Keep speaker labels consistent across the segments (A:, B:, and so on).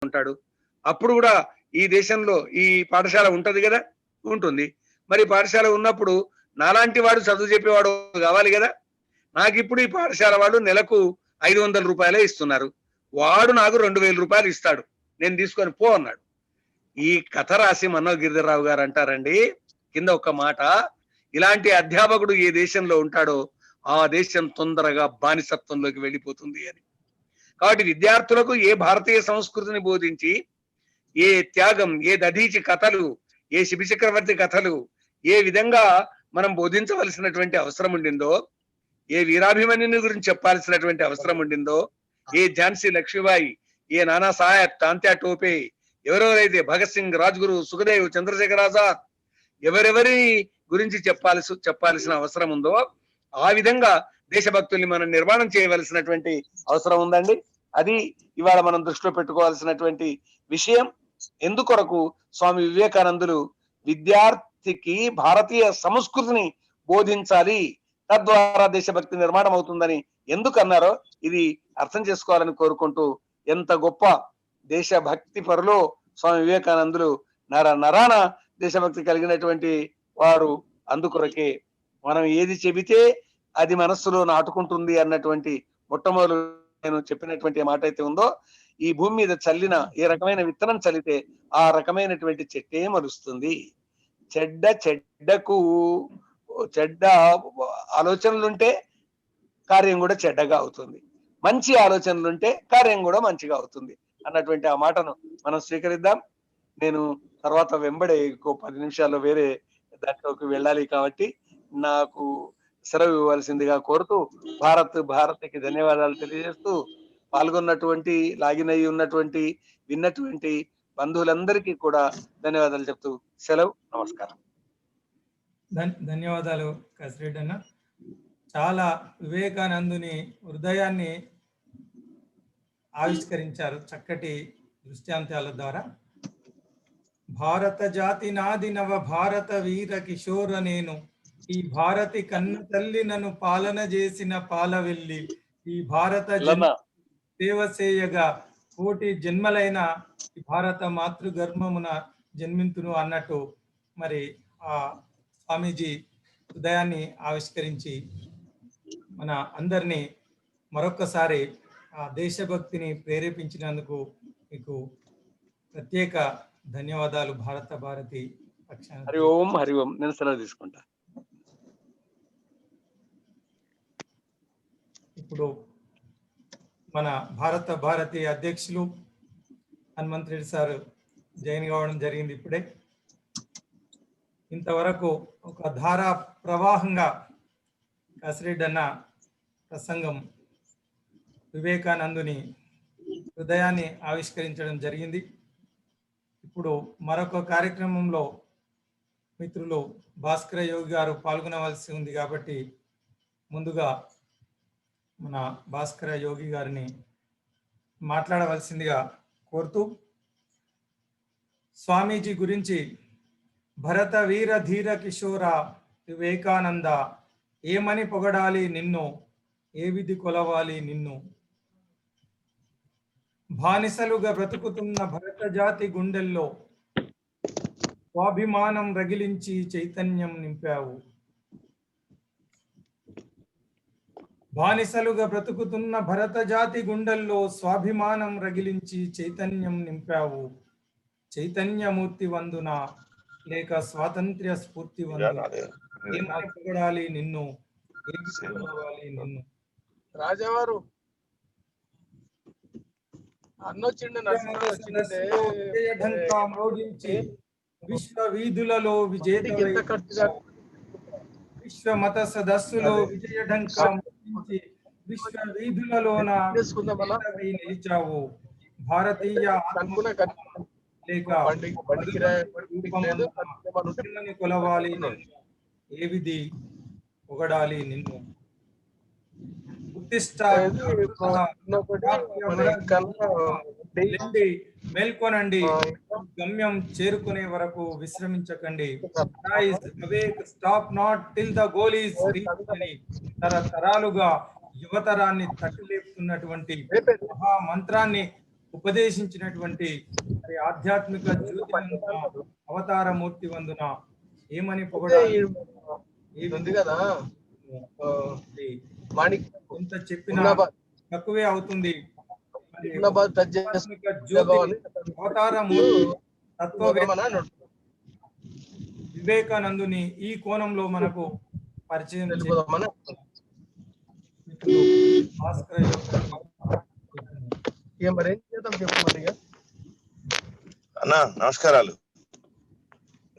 A: ఉంటాడు. అప్పుడు కూడా ఈ దేశంలో ఈ పాఠశాల ఉంటది కదా, ఉంటుంది. మరి పాఠశాల ఉన్నప్పుడు నాలాంటి వాడు చదువు చెప్పేవాడు కావాలి కదా. నాకిప్పుడు ఈ పాఠశాల వాడు నెలకు 500 రూపాయలే ఇస్తున్నారు. వాడు నాకు 2000 రూపాయలు ఇస్తాడు. నేను తీసుకొని పో అన్నాడు. ఈ కథ రాసి మనోజ్ గిరిధర్రావు గారు అంటారండి కింద ఒక మాట, ఇలాంటి అధ్యాపకుడు ఏ దేశంలో ఉంటాడో ఆ దేశం తొందరగా బానిసత్వంలోకి వెళ్ళిపోతుంది అని. కాబట్టి విద్యార్థులకు ఏ భారతీయ సంస్కృతిని బోధించి, ఏ త్యాగం, ఏ దధీచి కథలు, ఏ శిబి చక్రవర్తి కథలు ఏ విధంగా మనం బోధించవలసినటువంటి అవసరం ఉండిందో, ఏ వీరాభిమన్యుని గురించి చెప్పాల్సినటువంటి అవసరం ఉండిందో, ఏ ఝాన్సీ లక్ష్మీబాయి, ఏ నానా సాహెబ్, తాంత్యా టోపే, ఎవరెవరైతే భగత్ సింగ్, రాజ్గురు, సుఖదేవ్, చంద్రశేఖర్ ఆజాద్ ఎవరెవరి గురించి చెప్పాల్సిన అవసరం ఉందో ఆ విధంగా దేశభక్తుల్ని మనం నిర్మాణం చేయవలసినటువంటి అవసరం ఉందండి. అది ఇవాళ మనం దృష్టిలో పెట్టుకోవాల్సినటువంటి విషయం. ఎందుకొరకు స్వామి వివేకానందులు విద్యార్థికి భారతీయ సంస్కృతిని బోధించాలి, తద్వారా దేశభక్తి నిర్మాణం అవుతుందని ఎందుకు అన్నారో ఇది అర్థం చేసుకోవాలని కోరుకుంటూ, ఎంత గొప్ప దేశభక్తి పరులో స్వామి వివేకానందులు నరాన దేశభక్తి కలిగినటువంటి వారు. అందుకొరకే మనం ఏది చెబితే అది మనస్సులో నాటుకుంటుంది అన్నటువంటి మొట్టమొదలు నేను చెప్పినటువంటి మాట అయితే ఉందో, ఈ భూమి మీద చల్లిన ఏ రకమైన విత్తనం చల్లితే ఆ రకమైనటువంటి చెట్టే మలుస్తుంది. చెడ్డకు చెడ్డ ఆలోచనలుంటే కార్యం కూడా చెడ్డగా అవుతుంది, మంచి ఆలోచనలుంటే కార్యం కూడా మంచిగా అవుతుంది అన్నటువంటి ఆ మాటను మనం స్వీకరిద్దాం. నేను తర్వాత వెంబడే 10 నిమిషాల్లో వేరే దాంట్లోకి వెళ్ళాలి కాబట్టి నాకు సెలవు ఇవ్వాల్సిందిగా కోరుతూ భారత్కి ధన్యవాదాలు తెలియజేస్తూ, పాల్గొన్నటువంటి, లాగిన్ అయి ఉన్నటువంటి, విన్నటువంటి బంధువులందరికీ కూడా ధన్యవాదాలు చెప్తూ సెలవు. నమస్కారం.
B: ధన్యవాదాలు కసిరెడ్డి అన్న. చాలా వివేకానందుని హృదయాన్ని ఆవిష్కరించారు చక్కటి దృష్టాంతాల ద్వారా. భారత జాతి నాది నవ భారత వీర కిషోర నేను, ఈ భారతి కన్న తల్లి నన్ను పాలన చేసిన పాలవెల్లి, ఈ భారత సేవసేయగా కోటి జన్మలైన ఈ భారత మాతృగర్భమున జన్మింతును అన్నట్టు మరి ఆ స్వామీజీ హృదయాన్ని ఆవిష్కరించి మన అందరినీ మరొక్కసారి ఆ దేశభక్తిని ప్రేరేపించినందుకు మీకు ప్రత్యేక ధన్యవాదాలు. భారత భారతి పక్షాన
A: హరి ఓం. హరి ఓం. నేను సెలవు తీసుకుంటా.
B: ఇప్పుడు మన భారత భారతి అధ్యక్షులు హనుమంత్ రెడ్డి సార్ జాయిన్ కావడం జరిగింది ఇప్పుడే. ఇంతవరకు ఒక ధారా ప్రవాహంగా కసిరెడ్డి అన్న ప్రసంగం వివేకానందుని హృదయాన్ని ఆవిష్కరించడం జరిగింది. ఇప్పుడు మరొక కార్యక్రమంలో మిత్రులు భాస్కర యోగి గారు పాల్గొనవలసి ఉంది కాబట్టి ముందుగా మన భాస్కర యోగి గారిని మాట్లాడవలసిందిగా కోరుతూ, స్వామీజీ గురించి భరత వీర ధీర కిషోర వివేకానంద, ఏమని పొగడాలి నిన్ను, ఏ విధి కొలవాలి నిన్ను, బానిసలుగా బ్రతుకుతున్న భరత జాతి గుండెల్లో స్వాభిమానం రగిలించి చైతన్యం నింపావు. బానిసలుగా బ్రతుకుతున్న భరత జాతి గుండెల్లో స్వాభిమానం రగిలించి చైతన్యం నింపావు. చైతన్యమూర్తి వందున లేక స్వాతంత్ర్య స్ఫూర్తి వందున, ఏమని పొగడాలి నిన్ను, ఏమి కొలవాలి నిన్ను.
C: రాజావారు
B: విశ్వ వీధులలో విశ్వ మత సదస్సులో విజయ ఢంకా మోగించి విశ్వ వీధులలోన నిలిచావు. భారతీయ లేక కొలవాలి నిన్ను, ఏ విధి పొగడాలి నిన్ను. మేల్కొనండి, గమ్యం చేరుకునే వరకు విశ్రమించకండి. Stop not till the goal is reached అని తరతరాలుగా యువతరాన్ని తట్టులేపుతున్నటువంటి మహా మంత్రాన్ని ఉపదేశించినటువంటి మరి ఆధ్యాత్మిక జ్యోతి నందున అవతార మూర్తి వందున ఏమని పొగడాలి
C: ఉంది కదా మాణిక్
B: ఎంత చెప్పినా తక్కువే అవుతుంది. మరి
C: టచ్
B: ఆధ్యాత్మిక జ్యోతి అవతార మూర్తి తత్వవేత్త వివేకానందుని ఈ కోణంలో మనకు పరిచయం
C: చేసుకుందామని
B: మిత్రులు భాస్కర్
C: ఇక మరి ఏం చేద్దాం చెప్పు మరి ఇక.
D: అన్నా నమస్కారాలు,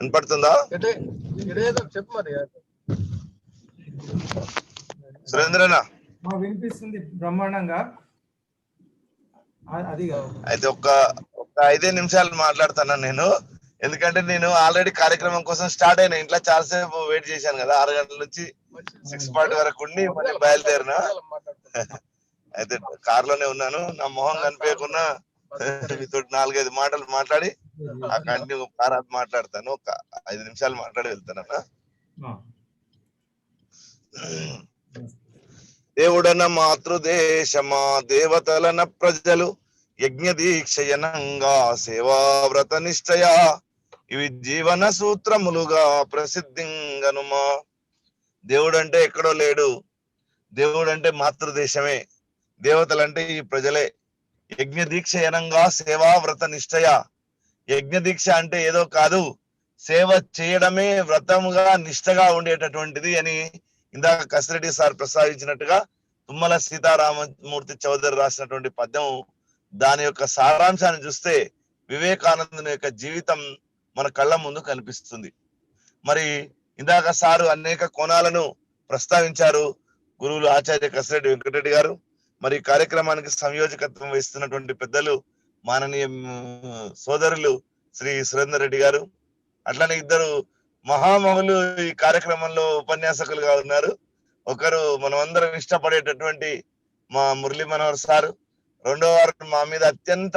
D: వినపడుతుందా?
C: ఎటే చేద్దాం చెప్పు మరి.
D: సురేంద్రనా
B: వినిపిస్తుంది బ్రహ్మాండంగా. అది
D: అయితే ఒక్క 5 నిమిషాలు మాట్లాడుతాను నేను, ఎందుకంటే నేను ఆల్రెడీ కార్యక్రమం కోసం స్టార్ట్ అయినా. ఇంట్లో చాలాసేపు వెయిట్ చేశాను కదా, 6 గంటల నుంచి 6:40 వరకు ఉండి మళ్ళీ బయలుదేరినా. అయితే కారులోనే ఉన్నాను, నా మొహం కనిపించకుండా మీతో 4-5 మాటలు మాట్లాడి ఆ కంటిన్యూ కారాత్ మాట్లాడతాను. ఒక 5 నిమిషాలు మాట్లాడి వెళ్తానన్నా. దేవుడన మాతృదేశమా దేవతలన ప్రజలు యజ్ఞ దీక్షయనంగా సేవావ్రత నిశ్చయ ఇవి జీవన సూత్రములుగా ప్రసిద్ధింగనుమా. దేవుడంటే ఎక్కడో లేడు, దేవుడంటే మాతృదేశమే, దేవతలంటే ఈ ప్రజలే. యజ్ఞ దీక్ష యనంగా సేవావ్రత నిశ్చయ. యజ్ఞ దీక్ష అంటే ఏదో కాదు, సేవ చేయడమే వ్రతముగా నిష్ఠగా ఉండేటటువంటిది అని ఇందాక కసిరెడ్డి సార్ ప్రస్తావించినట్టుగా తుమ్మల సీతారామమూర్తి చౌదరి రాసినటువంటి పద్యం, దాని యొక్క సారాంశాన్ని చూస్తే వివేకానందుని యొక్క జీవితం మన కళ్ళ ముందు కనిపిస్తుంది. మరి ఇందాక సారు అనేక కోణాలను ప్రస్తావించారు, గురువులు ఆచార్య కసిరెడ్డి వెంకటరెడ్డి గారు. మరి కార్యక్రమానికి సంయోజకత్వం వహిస్తున్నటువంటి పెద్దలు మాననీయ సోదరులు శ్రీ సురేందర్ రెడ్డి గారు, అట్లనే 2 మహామహులు ఈ కార్యక్రమంలో ఉపన్యాసకులుగా ఉన్నారు. ఒకరు మనమందరం ఇష్టపడేటటువంటి మా మురళీ మనోహర్ సారు, రెండో వారు మా మీద అత్యంత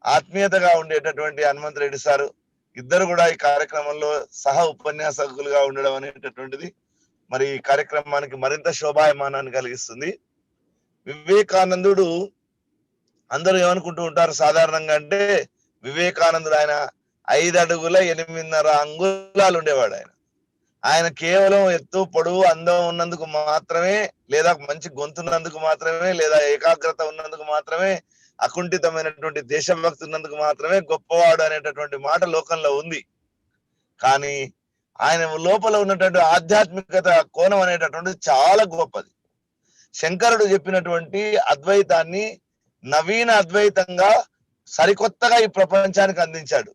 D: ఆత్మీయతగా ఉండేటటువంటి హనుమంత్ రెడ్డి సారు. 2 కూడా ఈ కార్యక్రమంలో సహ ఉపన్యాసకులుగా ఉండడం అనేటటువంటిది మరి ఈ కార్యక్రమానికి మరింత శోభాయమానాన్ని కలిగిస్తుంది. వివేకానందుడు అందరూ ఏమనుకుంటూ ఉంటారు సాధారణంగా అంటే, వివేకానందుడు ఆయన 5 అడుగుల 8.5 అంగుళాలు ఉండేవాడు. ఆయన కేవలం ఎత్తు పొడవు అందం ఉన్నందుకు మాత్రమే, లేదా మంచి గొంతున్నందుకు మాత్రమే, లేదా ఏకాగ్రత ఉన్నందుకు మాత్రమే, అకుంఠితమైనటువంటి దేశభక్తి ఉన్నందుకు మాత్రమే గొప్పవాడు అనేటటువంటి మాట లోకంలో ఉంది. కానీ ఆయన లోపల ఉన్నటువంటి ఆధ్యాత్మికత కోణం అనేటటువంటిది చాలా గొప్పది. శంకరుడు చెప్పినటువంటి అద్వైతాన్ని నవీన అద్వైతంగా సరికొత్తగా ఈ ప్రపంచానికి అందించాడు.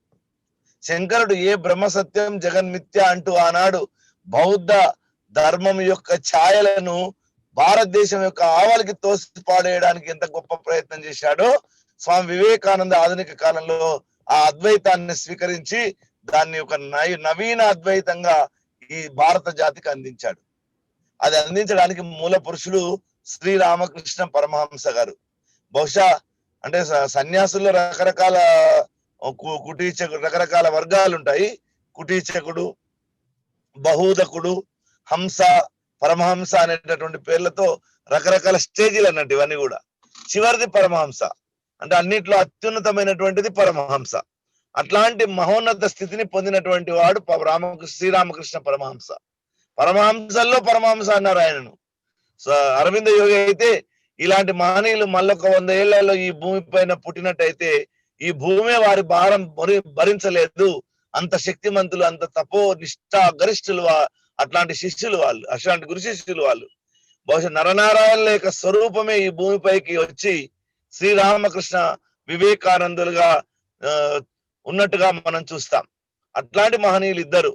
D: శంకరుడు ఏ బ్రహ్మ సత్యం జగన్మిథ్య అంటూ ఆనాడు బౌద్ధ ధర్మం యొక్క ఛాయలను భారతదేశం యొక్క ఆవలికి తోసి పాడేయడానికి ఎంత గొప్ప ప్రయత్నం చేశాడో, స్వామి వివేకానంద ఆధునిక కాలంలో ఆ అద్వైతాన్ని స్వీకరించి దాన్ని ఒక నవీన అద్వైతంగా ఈ భారత జాతికి అందించాడు. అది అందించడానికి మూల పురుషులు శ్రీరామకృష్ణ పరమహంస గారు. బహుశా అంటే సన్యాసుల్లో రకరకాల కుటీచకుడు, రకరకాల వర్గాలు ఉంటాయి. కుటీచకుడు, బహూదకుడు, హంస, పరమహంస అనేటటువంటి పేర్లతో రకరకాల స్టేజీలు అన్నట్టు ఇవన్నీ కూడా. చివరిది పరమహంస, అంటే అన్నిట్లో అత్యున్నతమైనటువంటిది పరమహంస. అట్లాంటి మహోన్నత స్థితిని పొందినటువంటి వాడు శ్రీరామకృష్ణ పరమహంస. పరమహంసల్లో పరమహంస అన్నారు ఆయనను. అరవింద యోగి అయితే ఇలాంటి మహనీయులు మళ్ళొక 100 ఏళ్లలో ఈ భూమి పైన పుట్టినట్టయితే ఈ భూమే వారి భారం భరించలేదు. అంత శక్తిమంతులు, అంత తపో నిష్ఠా గరిష్ఠులు అట్లాంటి శిష్యులు వాళ్ళు, అట్లాంటి గురు శిష్యులు వాళ్ళు. బహుశా నరనారాయణ యొక్క స్వరూపమే ఈ భూమిపైకి వచ్చి శ్రీరామకృష్ణ వివేకానందులుగా ఉన్నట్టుగా మనం చూస్తాం. అట్లాంటి మహనీయులు 2.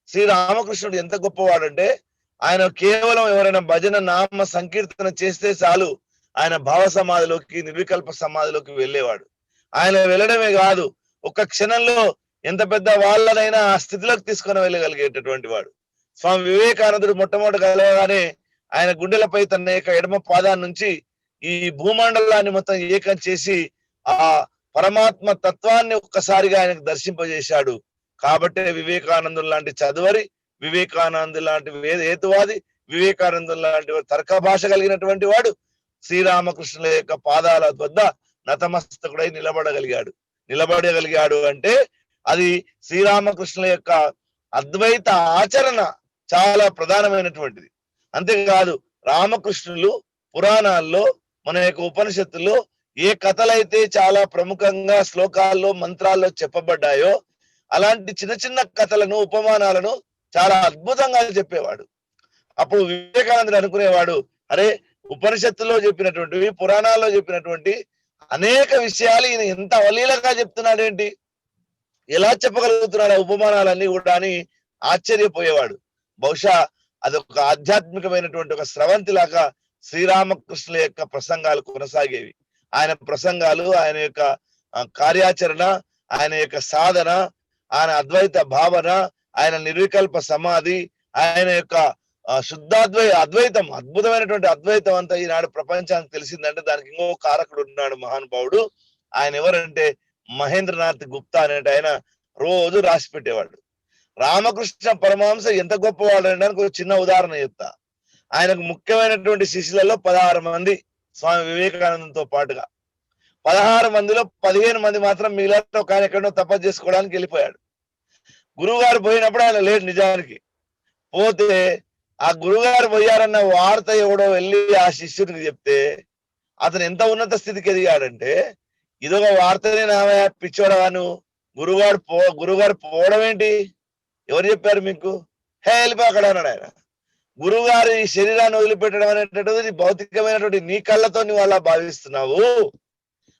D: శ్రీరామకృష్ణుడు ఎంత గొప్పవాడంటే, ఆయన కేవలం ఎవరైనా భజన నామ సంకీర్తన చేస్తే చాలు ఆయన భావ సమాధిలోకి, నిర్వికల్ప సమాధిలోకి వెళ్ళేవాడు. ఆయన వెళ్ళడమే కాదు, ఒక్క క్షణంలో ఎంత పెద్ద వాళ్ళనైనా ఆ స్థితిలోకి తీసుకొని వెళ్ళగలిగేటటువంటి వాడు. స్వామి వివేకానందుడు మొట్టమొదటి కలవగానే ఆయన గుండెలపై తన యొక్క ఎడమ పాదాన్ని నుంచి ఈ భూమండలాన్ని మొత్తం ఏకం చేసి ఆ పరమాత్మ తత్వాన్ని ఒక్కసారిగా ఆయనకు దర్శింపజేశాడు. కాబట్టే వివేకానందుడు లాంటి చదువరి, వివేకానందుడు లాంటి హేతువాది, వివేకానందుడు లాంటి తర్క భాష కలిగినటువంటి వాడు శ్రీరామకృష్ణుల యొక్క పాదాల వద్ద నతమస్తకుడై నిలబడగలిగాడు అంటే అది శ్రీరామకృష్ణుల యొక్క అద్వైత ఆచరణ చాలా ప్రధానమైనటువంటిది. అంతేకాదు రామకృష్ణులు పురాణాల్లో మన యొక్క ఉపనిషత్తుల్లో ఏ కథలైతే చాలా ప్రముఖంగా శ్లోకాల్లో మంత్రాల్లో చెప్పబడ్డాయో అలాంటి చిన్న చిన్న కథలను ఉపమానాలను చాలా అద్భుతంగా చెప్పేవాడు. అప్పుడు వివేకానందుడు అనుకునేవాడు, అరే ఉపనిషత్తుల్లో చెప్పినటువంటివి పురాణాల్లో చెప్పినటువంటి అనేక విషయాలు ఈయన ఎంత అవలీలగా చెప్తున్నాడేంటి, ఎలా చెప్పగలుగుతున్నాడు ఆ ఉపమానాలన్నీ కూడా అని ఆశ్చర్యపోయేవాడు. బహుశా అదొక ఆధ్యాత్మికమైనటువంటి ఒక స్రవంతి లాగా శ్రీరామకృష్ణుల యొక్క ప్రసంగాలు కొనసాగేవి. ఆయన ప్రసంగాలు, ఆయన యొక్క కార్యాచరణ, ఆయన యొక్క సాధన, ఆయన అద్వైత భావన, ఆయన నిర్వికల్ప సమాధి, ఆయన యొక్క అద్వైతం, అద్భుతమైనటువంటి అద్వైతం అంతా ఈనాడు ప్రపంచానికి తెలిసిందంటే దానికి ఇంకో కారకుడు ఉన్నాడు మహానుభావుడు. ఆయన ఎవరంటే మహేంద్రనాథ్ గుప్తా అనేటి ఆయన రోజు రాసి పెట్టేవాడు. రామకృష్ణ పరమహంస ఎంత గొప్పవాడు అనడానికి ఒక చిన్న ఉదాహరణ చెప్తా. ఆయనకు ముఖ్యమైనటువంటి శిష్యులలో 16 మంది స్వామి వివేకానందంతో పాటుగా. 16 మందిలో 15 మంది మాత్రం మిగిలిన ఒక ఆయన ఎక్కడో తపస్సు చేసుకోవడానికి వెళ్ళిపోయాడు. గురువు గారు పోయినప్పుడు ఆయన లేడు. నిజానికి పోతే ఆ గురువుగారు పోయారన్న వార్త ఎవడో వెళ్ళి ఆ శిష్యుడికి చెప్తే అతను ఎంత ఉన్నత స్థితికి ఎదిగాడంటే, ఇదొక వార్తనే నామే పిచ్చోడవా నువ్వు, గురువుగారు పోవడం ఏంటి, ఎవరు చెప్పారు మీకు, వెళ్ళిపో అక్కడ అన్నాడు ఆయన. గురువుగారు ఈ శరీరాన్ని వదిలిపెట్టడం అనేటటువంటి భౌతికమైనటువంటి నీ కళ్ళతో నువ్వు అలా భావిస్తున్నావు.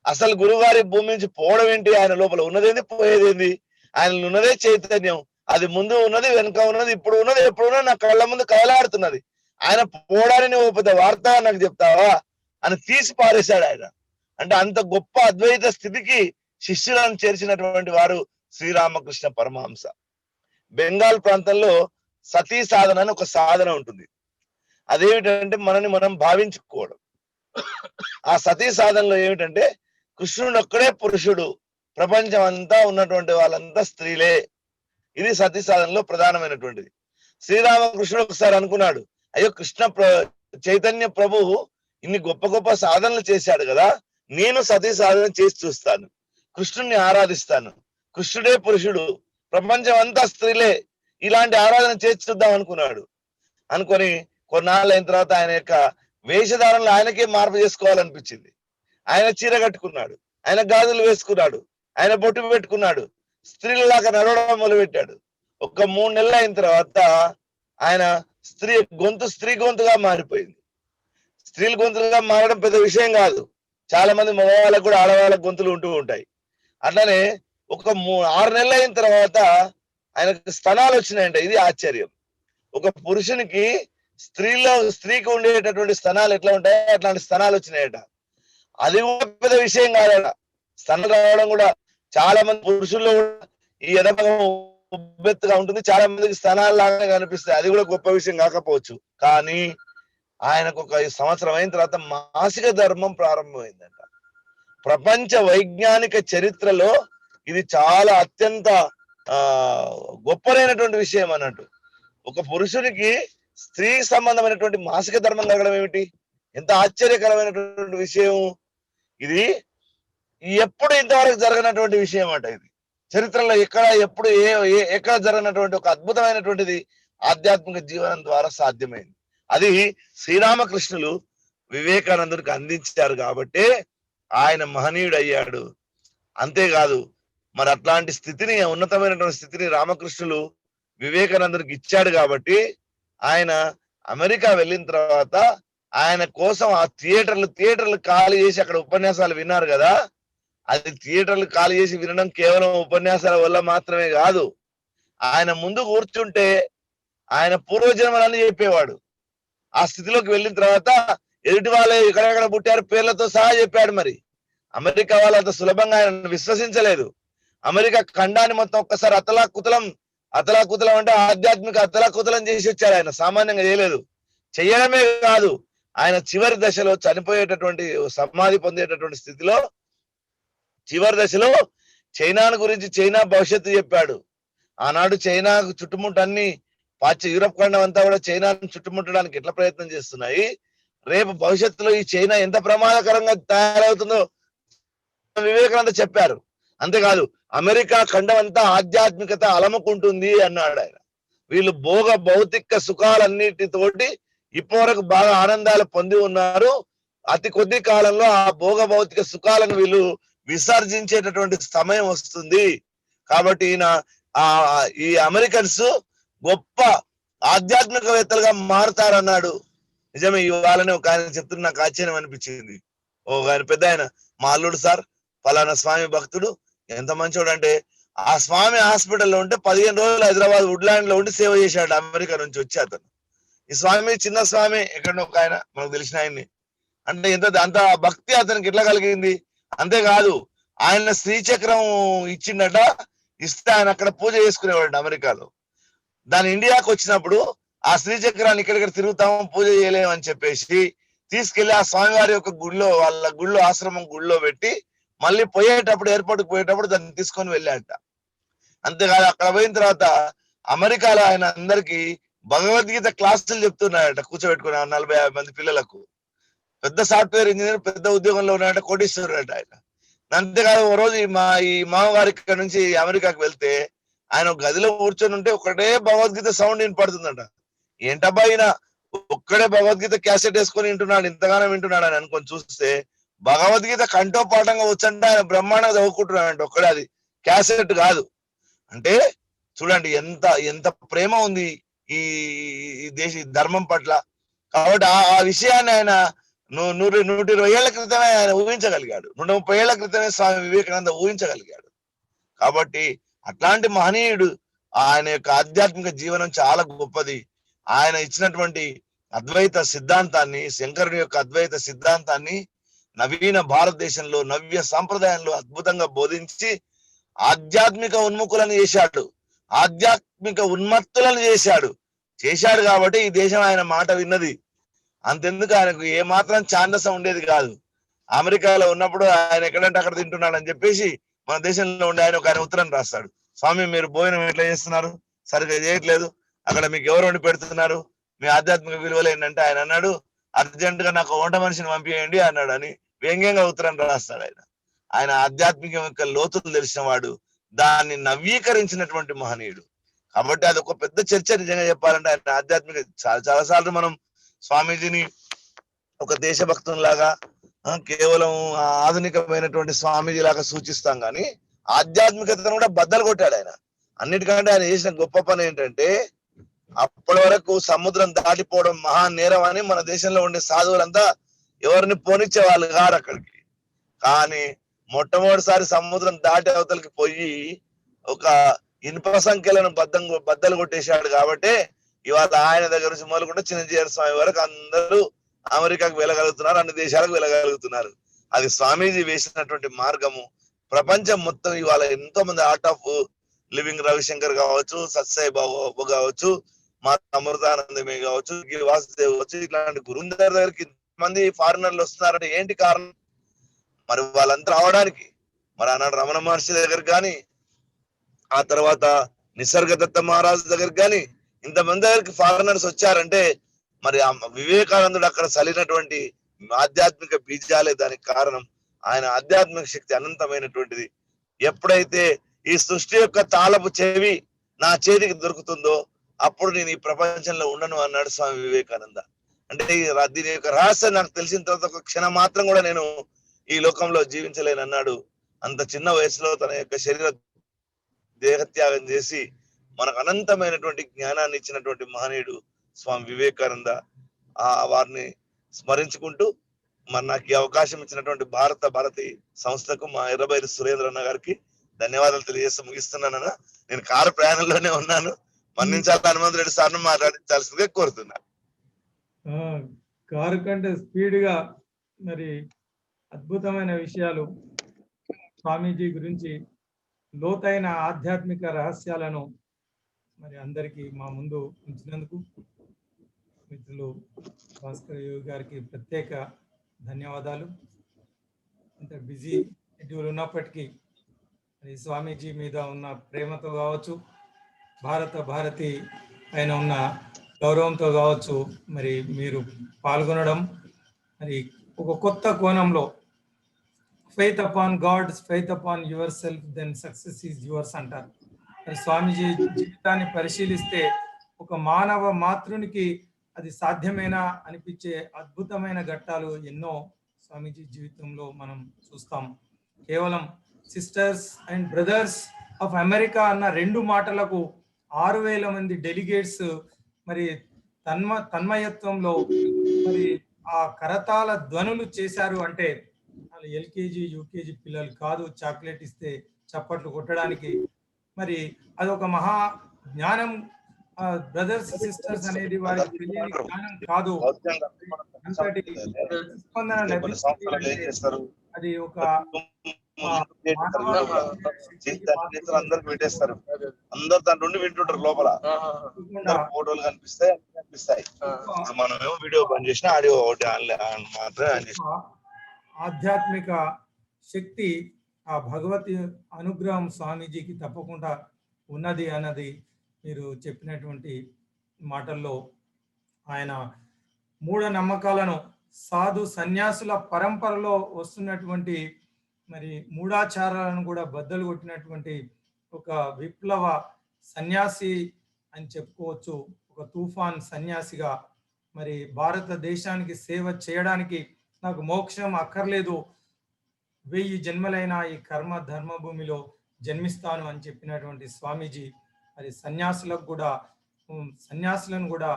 D: అసలు గురువుగారి భూమి నుంచి పోవడం ఏంటి, ఆయన లోపల ఉన్నదేంది పోయేదేంది, ఆయన ఉన్నదే చైతన్యం, అది ముందు ఉన్నది వెనుక ఉన్నది ఇప్పుడు ఉన్నది ఎప్పుడు ఉన్నది నా కళ్ళ ముందు కదలాడుతున్నది. ఆయన పోవడానికి నువ్వు పెద్ద వార్త నాకు చెప్తావా అని తీసి పారేశాడు ఆయన. అంటే అంత గొప్ప అద్వైత స్థితికి శిష్యులను చేర్చినటువంటి వారు శ్రీరామకృష్ణ పరమహంస. బెంగాల్ ప్రాంతంలో సతీ సాధన అని ఒక సాధన ఉంటుంది. అదేమిటంటే మనని మనం భావించుకోవడం. ఆ సతీ సాధనలో ఏమిటంటే కృష్ణుడు ఒక్కడే పురుషుడు, ప్రపంచం అంతా ఉన్నటువంటి వాళ్ళంతా స్త్రీలే. ఇది సతీ సాధనలో ప్రధానమైనటువంటిది. శ్రీరామకృష్ణుడు ఒకసారి అనుకున్నాడు, అయ్యో చైతన్య ప్రభువు ఇన్ని గొప్ప గొప్ప సాధనలు చేశాడు కదా, నేను సతీ సాధన చేసి చూస్తాను, కృష్ణుడిని ఆరాధిస్తాను, కృష్ణుడే పురుషుడు, ప్రపంచం అంతా స్త్రీలే, ఇలాంటి ఆరాధన చేసి చూద్దాం అనుకున్నాడు. అనుకొని కొన్నాళ్ళు అయిన తర్వాత ఆయన యొక్క వేషధారణలో ఆయనకే మార్పు చేసుకోవాలనిపించింది. ఆయన చీర కట్టుకున్నాడు, ఆయన గాజులు వేసుకున్నాడు, ఆయన బొట్టు పెట్టుకున్నాడు, స్త్రీలలాగా నడవడం మొదలుపెట్టాడు. ఒక 3 నెలలు అయిన తర్వాత ఆయన స్త్రీ గొంతుగా మారిపోయింది. స్త్రీల గొంతులుగా మారడం పెద్ద విషయం కాదు, చాలా మంది మగవాళ్ళకు కూడా ఆడవాళ్ళ గొంతులు ఉంటూ ఉంటాయి. అట్లనే ఒక 6 నెలలు అయిన తర్వాత ఆయనకు స్తనాలు వచ్చినాయంట. ఇది ఆశ్చర్యం. ఒక పురుషునికి స్త్రీకి ఉండేటటువంటి స్తనాలు ఎట్లా ఉంటాయో అట్లాంటి స్తనాలు వచ్చినాయట. అది కూడా పెద్ద విషయం కాదట. స్తనాలు రావడం కూడా చాలా మంది పురుషుల్లో ఈ ఎదభాగం ఉబ్బెత్తుగా ఉంటుంది, చాలా మందికి స్తనాలు లాగానే కనిపిస్తాయి, అది కూడా గొప్ప విషయం కాకపోవచ్చు. కానీ ఆయనకు ఒక సంవత్సరం అయిన తర్వాత మాసిక ధర్మం ప్రారంభమైందంట. ప్రపంచ వైజ్ఞానిక చరిత్రలో ఇది చాలా అత్యంత గొప్పదైనటువంటి విషయం అన్నట్టు. ఒక పురుషునికి స్త్రీ సంబంధమైనటువంటి మాసిక ధర్మం కలగడం ఏమిటి, ఎంత ఆశ్చర్యకరమైనటువంటి విషయం ఇది. ఎప్పుడు ఇంతవరకు జరగనటువంటి విషయం అట ఇది. చరిత్రలో ఎక్కడ జరగనటువంటి ఒక అద్భుతమైనటువంటిది ఆధ్యాత్మిక జీవనం ద్వారా సాధ్యమైంది. అది శ్రీరామకృష్ణులు వివేకానందుడికి అందించారు కాబట్టి ఆయన మహనీయుడు అయ్యాడు. అంతేకాదు మరి అట్లాంటి స్థితిని, ఉన్నతమైనటువంటి స్థితిని రామకృష్ణులు వివేకానందుడికి ఇచ్చాడు కాబట్టి ఆయన అమెరికా వెళ్ళిన తర్వాత ఆయన కోసం ఆ థియేటర్లు ఖాళీ చేసి అక్కడ ఉపన్యాసాలు విన్నారు కదా, అది థియేటర్లు ఖాళీ చేసి వినడం కేవలం ఉపన్యాసాల వల్ల మాత్రమే కాదు. ఆయన ముందు కూర్చుంటే ఆయన పూర్వజన్మలని చెప్పేవాడు. ఆ స్థితిలోకి వెళ్ళిన తర్వాత ఎదుటి వాళ్ళు ఎక్కడెక్కడ పుట్టారు పేర్లతో సహా చెప్పాడు. మరి అమెరికా వాళ్ళు అంత సులభంగా ఆయన విశ్వసించలేదు. అమెరికా ఖండాన్ని మొత్తం ఒక్కసారి అతలాకుతలం అంటే ఆధ్యాత్మిక అతలాకుతలం చేసి వచ్చాడు. ఆయన సామాన్యంగా చేయలేదు. చెయ్యడమే కాదు, ఆయన చివరి దశలో చనిపోయేటటువంటి సమాధి పొందేటటువంటి స్థితిలో చివరి దశలో చైనాను గురించి, చైనా భవిష్యత్తు చెప్పాడు. ఆనాడు చైనా చుట్టుముట్టన్ని పాశ్చాత్య యూరప్ ఖండం అంతా కూడా చైనాను చుట్టుముట్టడానికి ఎట్లా ప్రయత్నం చేస్తున్నాయి, రేపు భవిష్యత్తులో ఈ చైనా ఎంత ప్రమాదకరంగా తయారవుతుందో వివేకానంద చెప్పారు. అంతేకాదు అమెరికా ఖండం అంతా ఆధ్యాత్మికత అలముకుంటుంది అన్నాడు ఆయన. వీళ్ళు భౌతిక సుఖాలన్నిటితోటి ఇప్పటివరకు బాగా ఆనందాలు పొంది ఉన్నారు. అతి కొద్ది కాలంలో ఆ భౌతిక సుఖాలను వీళ్ళు విసర్జించేటటువంటి సమయం వస్తుంది. కాబట్టి ఈ అమెరికన్స్ గొప్ప ఆధ్యాత్మికవేత్తలుగా మారుతారన్నాడు. నిజమే, ఇవాళనే ఒక ఆయన చెప్తున్న నాకు ఆశ్చర్యం అనిపించింది. ఆయన పెద్ద ఆయన, మా అల్లుడు సార్ ఫలానా స్వామి భక్తుడు, ఎంత మంచోడు అంటే ఆ స్వామి హాస్పిటల్లో ఉంటే 15 రోజులు హైదరాబాద్ వుడ్లాండ్ లో ఉండి సేవ చేశాడు అమెరికా నుంచి వచ్చి అతను. ఈ స్వామి చిన్న స్వామి, ఎక్కడో ఒక ఆయన మనకు తెలిసిన ఆయన్ని. అంటే అంత భక్తి అతనికి ఎట్లా కలిగింది. అంతేకాదు ఆయన శ్రీచక్రం ఇచ్చిండట, ఇస్తే ఆయన అక్కడ పూజ చేసుకునేవాడు అమెరికాలో. దాని ఇండియాకి వచ్చినప్పుడు ఆ శ్రీచక్రాన్ని ఇక్కడిక్కడ తిరుగుతాము, పూజ చేయలేము అని చెప్పేసి తీసుకెళ్లి ఆ స్వామివారి యొక్క గుడిలో, వాళ్ళ గుడిలో, ఆశ్రమం గుడిలో పెట్టి మళ్ళీ పోయేటప్పుడు, ఎయిర్పోర్ట్కి పోయేటప్పుడు దాన్ని తీసుకొని వెళ్ళాట. అంతేకాదు అక్కడ పోయిన తర్వాత అమెరికాలో ఆయన అందరికి భగవద్గీత క్లాసులు చెప్తున్నాడట, కూర్చోబెట్టుకుని 40-50 మంది పిల్లలకు. పెద్ద సాఫ్ట్వేర్ ఇంజనీర్, పెద్ద ఉద్యోగంలో ఉన్నాడట, కోటీశ్వరుడట ఆయన. అంతేకాదు ఓ రోజు ఈ మామగారి ఇక్కడ నుంచి అమెరికాకు వెళ్తే ఆయన గదిలో కూర్చొని ఉంటే ఒకటే భగవద్గీత సౌండ్ వినపడుతుందట. ఏంటబ్బా ఈయన ఒక్కడే భగవద్గీత క్యాసెట్ వేసుకొని వింటున్నాడు, ఇంతగానో వింటున్నాడు అని అనుకొని చూస్తే భగవద్గీత కంఠోపాఠంగా వచ్చంటే ఆయన బ్రహ్మాండంగా చదువుకుంటున్నాడంట ఒక్కడే, అది క్యాసెట్ కాదు. అంటే చూడండి ఎంత ప్రేమ ఉంది ఈ ధర్మం పట్ల. కాబట్టి ఆ విషయాన్ని ఆయన 120 ఏళ్ల క్రితమే ఆయన ఊహించగలిగాడు. 130 ఏళ్ల క్రితమే స్వామి వివేకానంద ఊహించగలిగాడు. కాబట్టి అట్లాంటి మహనీయుడు, ఆయన యొక్క ఆధ్యాత్మిక జీవనం చాలా గొప్పది. ఆయన ఇచ్చినటువంటి అద్వైత సిద్ధాంతాన్ని, శంకరుని యొక్క అద్వైత సిద్ధాంతాన్ని నవీన భారతదేశంలో, నవ్య సాంప్రదాయంలో అద్భుతంగా బోధించి ఆధ్యాత్మిక ఉన్ముఖులను చేశాడు, ఆధ్యాత్మిక ఉన్మత్తులను చేశాడు కాబట్టి ఈ దేశం ఆయన మాట విన్నది. అంతెందుకు, ఆయనకు ఏ మాత్రం ఛాందసం ఉండేది కాదు. అమెరికాలో ఉన్నప్పుడు ఆయన ఎక్కడంటే అక్కడ తింటున్నాడు అని చెప్పేసి మన దేశంలో ఉండే ఆయన ఉత్తరం రాస్తాడు, స్వామి మీరు భోజనం ఎట్లా చేస్తున్నారు, సరిగ్గా చేయట్లేదు, అక్కడ మీకు ఎవరు వండి పెడుతున్నారు, మీ ఆధ్యాత్మిక విలువలు ఏంటంటే ఆయన అన్నాడు, అర్జెంట్ గా నాకు వంట మనిషిని పంపించండి అన్నాడు అని వ్యంగ్యంగా ఉత్తరం రాస్తాడు. ఆయన ఆధ్యాత్మిక యొక్క లోతులు తెలిసిన వాడు, దాన్ని నవీకరించినటువంటి మహనీయుడు. కాబట్టి అది ఒక పెద్ద చర్చ. నిజంగా చెప్పాలంటే ఆయన ఆధ్యాత్మిక చాలా సార్లు మనం స్వామీజీని ఒక దేశభక్తునిలాగా, కేవలం ఆధునికమైనటువంటి స్వామీజీ లాగా సూచిస్తాం, కానీ ఆధ్యాత్మికతను కూడా బద్దలు కొట్టాడు ఆయన. అన్నిటికంటే ఆయన చేసిన గొప్ప పని ఏంటంటే, అప్పటి వరకు సముద్రం దాటిపోవడం మహా నేరం అని మన దేశంలో ఉండే సాధువులంతా ఎవరిని పోనిచ్చే వాళ్ళు కాదు అక్కడికి. కానీ మొట్టమొదటిసారి సముద్రం దాటి అవతలకి పోయి ఒక ఇనుప సంఖ్యలను బద్దలు కొట్టేశాడు. కాబట్టి ఇవాళ ఆయన దగ్గర నుంచి మొదలుకుంటే చిన్నజీయర్ స్వామి వరకు అందరూ అమెరికాకు వెళ్ళగలుగుతున్నారు, అన్ని దేశాలకు వెళ్ళగలుగుతున్నారు. అది స్వామీజీ వేసినటువంటి మార్గము. ప్రపంచం మొత్తం ఇవాళ ఎంతో మంది ఆర్ట్ ఆఫ్ లివింగ్ రవిశంకర్ కావచ్చు, సత్సాయి బాబు కావచ్చు, మా అమృతానందమే కావచ్చు, వాసుదేవ్ కావచ్చు, ఇట్లాంటి గురువుల దగ్గరికి మంది ఫారినర్లు వస్తున్నారంటే ఏంటి కారణం? మరి వాళ్ళంతా రావడానికి మరి ఆనాడు రమణ మహర్షి దగ్గర కానీ, ఆ తర్వాత నిసర్గదత్త మహారాజు దగ్గర కానీ ఇంతమంది దగ్గరికి ఫారినర్స్ వచ్చారంటే మరి వివేకానందుడు అక్కడ చల్లినటువంటి ఆధ్యాత్మిక బీజాలే దానికి కారణం. ఆయన ఆధ్యాత్మిక శక్తి అనంతమైనటువంటిది. ఎప్పుడైతే ఈ సృష్టి యొక్క తాళపు చెవి నా చేతికి దొరుకుతుందో అప్పుడు నేను ఈ ప్రపంచంలో ఉండను అన్నాడు స్వామి వివేకానంద. అంటే దీని యొక్క రహస్యం నాకు తెలిసిన తర్వాత ఒక క్షణం మాత్రం కూడా నేను ఈ లోకంలో జీవించలేను అన్నాడు. అంత చిన్న వయసులో తన యొక్క శరీర దేహత్యాగం చేసి మనకు అనంతమైనటువంటి జ్ఞానాన్ని ఇచ్చినటువంటి మహనీయుడు స్వామి వివేకానంద. వారిని స్మరించుకుంటూ మరి నాకు ఈ అవకాశం ఇచ్చినటువంటి భారతి సంస్థకు మా ఎర్రబైరి సురేంద్ర అన్న గారికి ధన్యవాదాలు తెలియజేస్తూ ముగిస్తున్నానన్న. నేను కారు ప్రయాణంలోనే ఉన్నాను, మన్నించాలి. హనుమంత్ రెడ్డి సార్ను మాట్లాడించాల్సిందిగా కోరుతున్నా.
B: కారు కంటే స్పీడ్ గా మరి అద్భుతమైన విషయాలు స్వామీజీ గురించి, లోతైన ఆధ్యాత్మిక రహస్యాలను మరి అందరికీ మా ముందు ఉంచినందుకు మిత్రులు భాస్కర్ గారికి ప్రత్యేక ధన్యవాదాలు. ఇంత బిజీ షెడ్యూల్ ఉన్నప్పటికీ మరి స్వామీజీ మీద ఉన్న ప్రేమతో కావచ్చు, భారతి పైన ఉన్న గౌరవంతో కావచ్చు, మరి మీరు పాల్గొనడం మరి ఒక కొత్త కోణంలో faith upon God, faith upon yourself, then success is yours అంటారు. మరి స్వామీజీ జీవితాన్ని పరిశీలిస్తే ఒక మానవ మాతృనికి అది సాధ్యమేనా అనిపించే అద్భుతమైన ఘట్టాలు ఎన్నో స్వామీజీ జీవితంలో మనం చూస్తాం. కేవలం sisters and brothers of America అన్న 2 మాటలకు 6,000 మంది డెలిగేట్స్ మరి తన్మయత్వంలో మరి ఆ కరతాళ ధ్వనులు చేశారు అంటే వాళ్ళు ఎల్కేజీ యూకేజీ పిల్లలు కాదు చాక్లెట్ ఇస్తే చప్పట్లు కొట్టడానికి. మరి అదొక మహా జ్ఞానం. బ్రదర్స్ సిస్టర్స్ అనేది వారికి తెలియని జ్ఞానం కాదు. అంతటి ప్రతిస్పందన లభించారు. అది ఒక
D: అందరు పెట్టేస్తారు, అందరు దాని నుండి వింటుంటారు లోపల. ఫోటోలు కనిపిస్తాయి. మనమేమో వీడియో బంద్ చేసిన ఆడియో ఒకటి మాత్రమే.
B: ఆధ్యాత్మిక శక్తి ఆ భగవతి అనుగ్రహం స్వామీజీకి తప్పకుండా ఉన్నది అన్నది మీరు చెప్పినటువంటి మాటల్లో ఆయన మూఢనమ్మకాలను సాధు సన్యాసుల పరంపరలో వస్తున్నటువంటి మరి మూఢాచారాలను కూడా బద్దలు కొట్టినటువంటి ఒక విప్లవ సన్యాసి అని చెప్పుకోవచ్చు. ఒక తుఫాన్ సన్యాసిగా మరి భారతదేశానికి సేవ చేయడానికి నాకు మోక్షం అక్కర్లేదు, 1000 జన్మలైన ఈ కర్మ ధర్మభూమిలో జన్మిస్తాను అని చెప్పినటువంటి స్వామీజీ మరి సన్యాసులను కూడా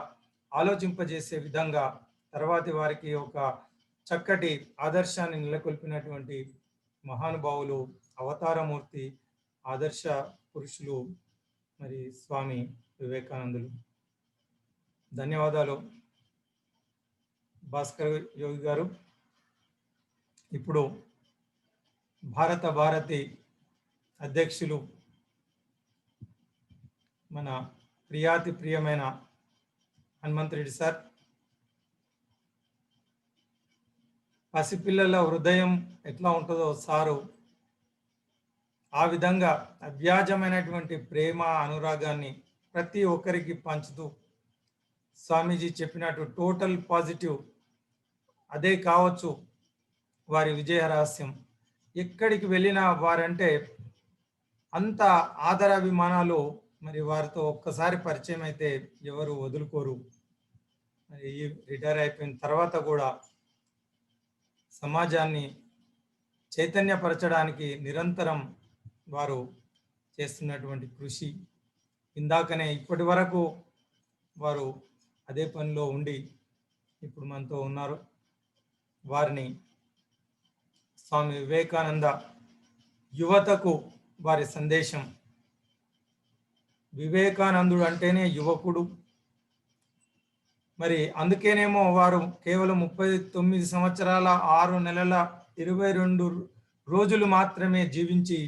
B: ఆలోచింపజేసే విధంగా తర్వాతి వారికి ఒక చక్కటి ఆదర్శాన్ని నెలకొల్పినటువంటి మహానుభావులు, అవతారమూర్తి, ఆదర్శ పురుషులు మరి స్వామి వివేకానందులు. ధన్యవాదాలు భాస్కర్ యోగి గారు. ఇప్పుడు భారతి అధ్యక్షులు మన ప్రియాతి ప్రియమైన హనుమంతరెడ్డి సార్. పసిపిల్లల హృదయం ఎట్లా ఉంటుందో సారు ఆ విధంగా అవ్యాజమైనటువంటి ప్రేమ అనురాగాన్ని ప్రతి ఒక్కరికి పంచుతూ స్వామీజీ చెప్పినట్టు టోటల్ పాజిటివ్ అదే కావచ్చు వారి విజయ రహస్యం. ఎక్కడికి వెళ్ళినా వారంటే అంత ఆదరాభిమానాలు. మరి వారితో ఒక్కసారి పరిచయం అయితే ఎవరు వదులుకోరు. మరి రిటైర్ అయిపోయిన తర్వాత కూడా సమాజాన్ని చైతన్యపరచడానికి నిరంతరం వారు చేస్తున్నటువంటి కృషి. ఇందాకనే ఇప్పటి వరకు వారు అదే పనిలో ఉండి ఇప్పుడు మనతో ఉన్నారు. వారిని స్వామి వివేకానంద యువతకు వారి సందేశం. వివేకానందుడు అంటేనే యువకుడు. మరి అందుకేనేమో వారు కేవలం 39 సంవత్సరాల 6 నెలల 22 రోజులు మాత్రమే జీవించి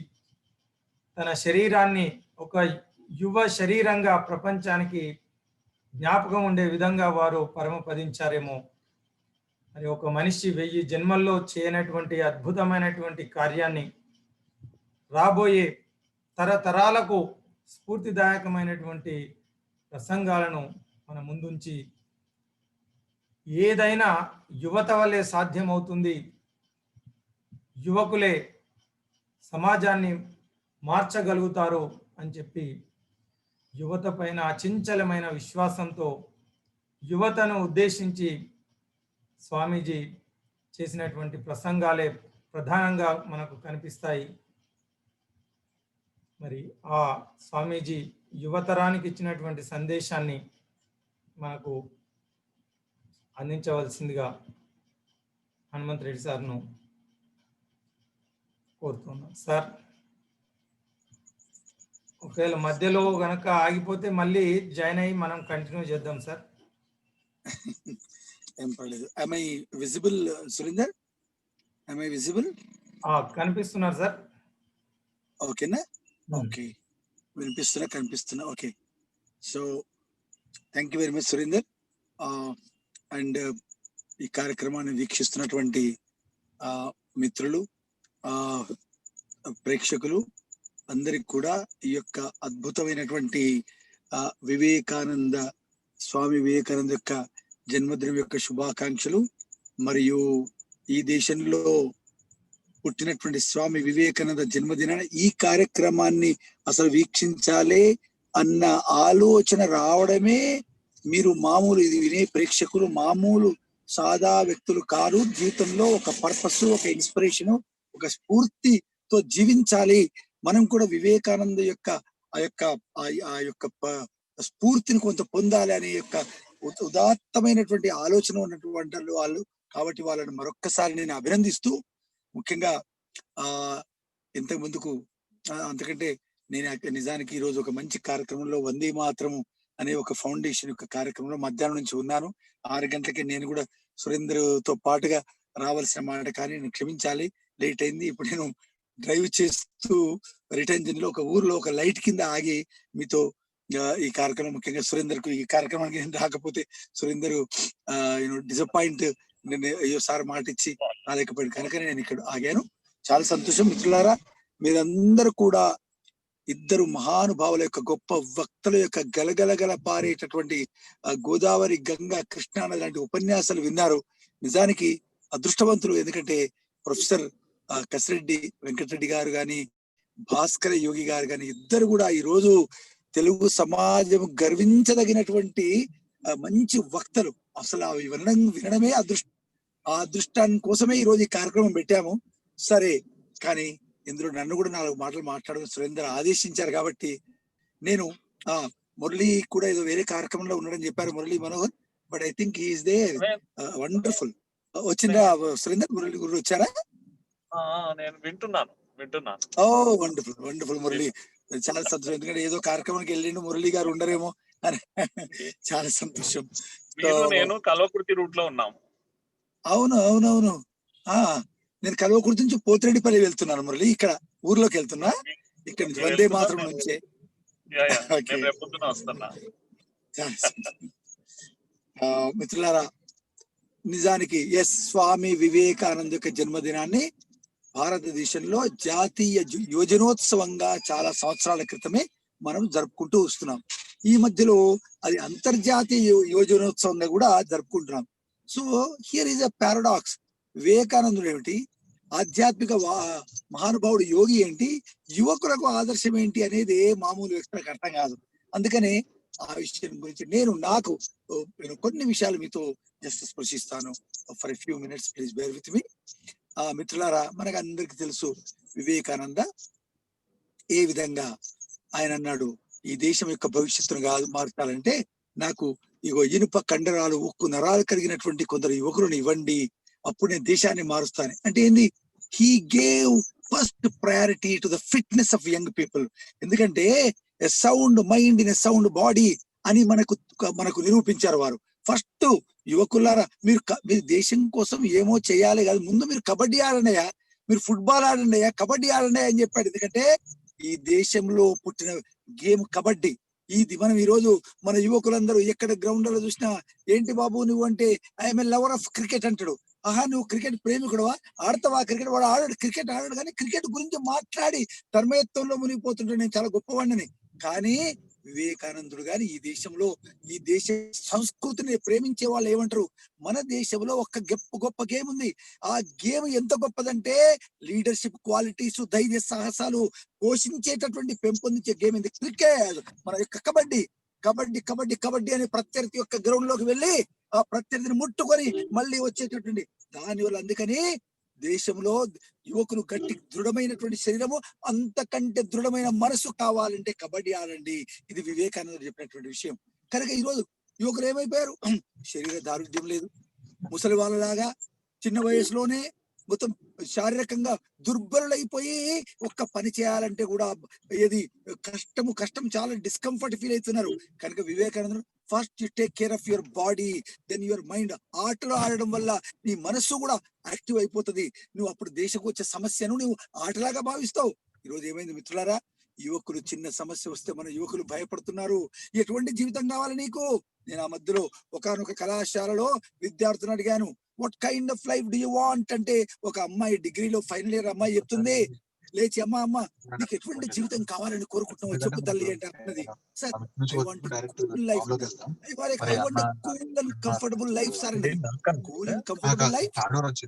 B: తన శరీరాన్ని ఒక యువ శరీరంగా ప్రపంచానికి జ్ఞాపకం ఉండే విధంగా వారు పరమపదించారేమో. మరి ఒక మనిషి 1000 జన్మల్లో చేయనటువంటి అద్భుతమైనటువంటి కార్యాన్ని రాబోయే తరతరాలకు స్ఫూర్తిదాయకమైనటువంటి ప్రసంగాలను మన ముందుంచి ఏదైనా యువత వల్లే సాధ్యమవుతుంది, యువకులే సమాజాన్ని మార్చగలుగుతారు అని చెప్పి యువత పైన అచంచలమైన విశ్వాసంతో యువతను ఉద్దేశించి స్వామీజీ చేసినటువంటి ప్రసంగాలే ప్రధానంగా మనకు కనిపిస్తాయి. మరి ఆ స్వామీజీ యువతరానికి ఇచ్చినటువంటి సందేశాన్ని మనకు అందించవలసిందిగా హనుమంతరెడ్డి సార్ను కోరుతున్నాం. సార్, ఒకవేళ మధ్యలో గనక ఆగిపోతే మళ్ళీ జాయిన్ అయ్యి మనం కంటిన్యూ చేద్దాం సార్.
E: ఏం పర్లేదు. am I visible, Surender? am I visible?
B: కనిపిస్తున్నారు సార్.
E: ఓకేనా? ఓకే, వినిపిస్తున్నా, కనిపిస్తున్నా. Okay, so thank you very much Surender. And ఈ కార్యక్రమాన్ని వీక్షిస్తున్నటువంటి మిత్రులు, ప్రేక్షకులు అందరికి కూడా ఈ యొక్క అద్భుతమైనటువంటి వివేకానంద, స్వామి వివేకానంద యొక్క జన్మదినం యొక్క శుభాకాంక్షలు. మరియు ఈ దేశంలో పుట్టినటువంటి స్వామి వివేకానంద జన్మదినాన్ని ఈ కార్యక్రమాన్ని అసలు వీక్షించాలి అన్న ఆలోచన రావడమే, మీరు మామూలు ఇది వినే ప్రేక్షకులు మామూలు సాదా వ్యక్తులు కాదు. జీవితంలో ఒక పర్పస్, ఒక ఇన్స్పిరేషన్, ఒక స్ఫూర్తితో జీవించాలి. మనం కూడా వివేకానంద యొక్క ఆ యొక్క స్ఫూర్తిని కొంత పొందాలి అనే యొక్క ఉదాత్తమైనటువంటి ఆలోచన ఉన్నటువంటి వాళ్ళు. కాబట్టి వాళ్ళని మరొక్కసారి నేను అభినందిస్తూ, ముఖ్యంగా ఇంతకు ముందుకు అంతకంటే నేను నిజానికి ఈ రోజు ఒక మంచి కార్యక్రమంలో వందే మాత్రము అనే ఒక ఫౌండేషన్ యొక్క కార్యక్రమంలో మధ్యాహ్నం నుంచి ఉన్నాను. 6 గంటలకి నేను కూడా సురేంద్రతో పాటుగా రావాల్సిన మాట, కానీ నేను క్షమించాలి, లేట్ అయింది. ఇప్పుడు నేను డ్రైవ్ చేస్తూ రిటర్న్ జర్నీలో ఒక ఊర్లో ఒక లైట్ కింద ఆగి మీతో ఈ కార్యక్రమం, ముఖ్యంగా సురేందర్ కు ఈ కార్యక్రమానికి నేను రాకపోతే సురేందర్ డిసప్పాయింట్, నేను అయ్యో సార్ మాట ఇచ్చి రాలేకపోయాడు కనుక నేను ఇక్కడ ఆగాను. చాలా సంతోషం మిత్రులారా. మీరందరూ కూడా ఇద్దరు మహానుభావుల యొక్క గొప్ప వక్తల యొక్క గలగలగల పారేటటువంటి గోదావరి, గంగా, కృష్ణా లాంటి ఉపన్యాసాలు విన్నారు. నిజానికి అదృష్టవంతులు. ఎందుకంటే ప్రొఫెసర్ కసిరెడ్డి వెంకటరెడ్డి గారు గాని, భాస్కర యోగి గారు గాని ఇద్దరు కూడా ఈ రోజు తెలుగు సమాజం గర్వించదగినటువంటి మంచి వక్తలు. అసలు అవి వినడమే అదృష్టం. ఆ అదృష్టాన్ని కోసమే ఈ రోజు ఈ కార్యక్రమం పెట్టాము. సరే, కానీ ఇందులో నన్ను కూడా 4 మాటలు మాట్లాడడం సురేందర్ ఆదేశించారు కాబట్టి నేను మురళి కూడా ఏదో వేరే కార్యక్రమంలో ఉన్నాడని చెప్పారు Murali Manohar, but I think he is they wonderful. వచ్చిందా సురేందర్? మురళి గురు వచ్చారా?
F: నేను వింటున్నాను.
E: ఓ వండర్ఫుల్ మురళి, చాలా సంతోషం. ఎందుకంటే ఏదో కార్యక్రమానికి వెళ్ళిండు, మురళి గారు ఉండరేమో అని చాలా సంతోషం.
F: నేను కల్వకుర్తి రూట్ లో ఉన్నాము.
E: అవును. నేను కల్వకుర్తి నుంచి పోతిరెడ్డిపల్లి వెళ్తున్నాను మురళి, ఇక్కడ ఊర్లోకి వెళ్తున్నా. ఇక్కడ నుంచి వందే మాత్రం నుంచే మిత్రులారా, నిజానికి స్వామి వివేకానంద యొక్క జన్మదినాన్ని భారతదేశంలో జాతీయ యువజనోత్సవంగా చాలా సంవత్సరాల క్రితమే మనం జరుపుకుంటూ వస్తున్నాం. ఈ మధ్యలో అది అంతర్జాతీయ యువజనోత్సవంగా కూడా జరుపుకుంటున్నాం. So here is a paradox. వివేకానందుడు ఏమిటి, ఆధ్యాత్మిక మహానుభావుడు యోగి ఏంటి, యువకులకు ఆదర్శం ఏంటి అనేది మామూలు వ్యక్తులకు అర్థం కాదు. అందుకనే ఆ విషయం గురించి నేను కొన్ని విషయాలు మీతో జస్ట్ స్పృశిస్తాను. For a few minutes please bear with me. మిత్రులారా, మనకు అందరికి తెలుసు వివేకానంద ఏ విధంగా ఆయన అన్నాడు, ఈ దేశం యొక్క భవిష్యత్తును మార్చాలంటే నాకు ఇగో ఇనుప కండరాలు, ఉక్కు నరాలు కలిగినటువంటి కొందరు యువకులను ఇవ్వండి, అప్పుడు నేను దేశాన్ని మారుస్తాను. అంటే ఏంది? He gave first priority to the fitness of young people. ఎందుకంటే a sound mind in a sound body అని మనకు నిరూపించారు వారు. ఫస్ట్ యువకులారా, మీరు దేశం కోసం ఏమో చేయాలి కాదు, ముందు మీరు కబడ్డీ ఆడండియా, మీరు ఫుట్బాల్ ఆడండియా, కబడ్డీ ఆడండి అని చెప్పాడు. ఎందుకంటే ఈ దేశంలో పుట్టిన గేమ్ కబడ్డీ. ఇది మనం ఈ రోజు మన యువకులందరూ ఎక్కడ గ్రౌండ్లలో చూసినా, ఏంటి బాబు నువ్వు అంటే I'm a lover of cricket అంటాడు. నువ్వు క్రికెట్ ప్రేమికుడువా, ఆడతావా క్రికెట్? వాడు క్రికెట్ ఆడాడు, కానీ క్రికెట్ గురించి మాట్లాడి తన్మయత్వంలో మునిగిపోతుంటే నేను చాలా గొప్పవాడిని. కానీ వివేకానందుడు గాని ఈ దేశ సంస్కృతిని ప్రేమించే వాళ్ళు ఏమంటారు, మన దేశంలో ఒక గొప్ప గేమ్ ఉంది. ఆ గేమ్ ఎంత గొప్పదంటే లీడర్షిప్ క్వాలిటీస్, ధైర్య సాహసాలు పోషించేటటువంటి పెంపొందించే గేమ్ ఇది క్రికెట్. మన యొక్క కబడ్డీ అనే ప్రత్యర్థి యొక్క గ్రౌండ్ లోకి వెళ్ళి ఆ ప్రత్యర్థిని ముట్టుకొని మళ్ళీ వచ్చేటటువంటి దానివల్ల. అందుకని దేశంలో యువకులు దృఢమైనటువంటి శరీరము, అంతకంటే దృఢమైన మనసు కావాలంటే కబడ్డీ ఆడండి. ఇది వివేకానంద చెప్పినటువంటి విషయం. కనుక ఈరోజు యువకులు ఏమైపోయారు, శరీర దారుఢ్యం లేదు, ముసలి వాళ్ళలాగా చిన్న వయసులోనే మొత్తం శారీరకంగా దుర్బలులైపోయి ఒక్క పని చేయాలంటే కూడా ఏది కష్టం, చాలా డిస్కంఫర్ట్ ఫీల్ అవుతున్నారు. కనుక Vivekananda first you take care of your body, then your mind. ఆటలు ఆడడం వల్ల నీ మనస్సు కూడా యాక్టివ్ అయిపోతుంది. నువ్వు అప్పుడు దేశకు వచ్చే సమస్యను నువ్వు ఆటలాగా భావిస్తావు. ఈరోజు ఏమైంది మిత్రులారా, యువకులు చిన్న సమస్య వస్తే మన యువకులు భయపడుతున్నారు. ఎటువంటి జీవితం కావాలి నీకు? నేను ఆ మధ్యలో ఒకానొక కళాశాలలో విద్యార్థులను అడిగాను, what kind of life do you want అంటే, ఒక అమ్మాయి డిగ్రీలో ఫైనల్ ఇయర్ అమ్మాయి చెప్తుంది, లేచి అమ్మ అమ్మ నీకు ఎటువంటి జీవితం కావాలని కోరుకుంటున్నావు చెప్పు తల్లి అంటే అన్నది sir I want cool life I want cool and comfortable life sir అన్నది కూల్ అండ్ కంఫర్టబుల్ లైఫ్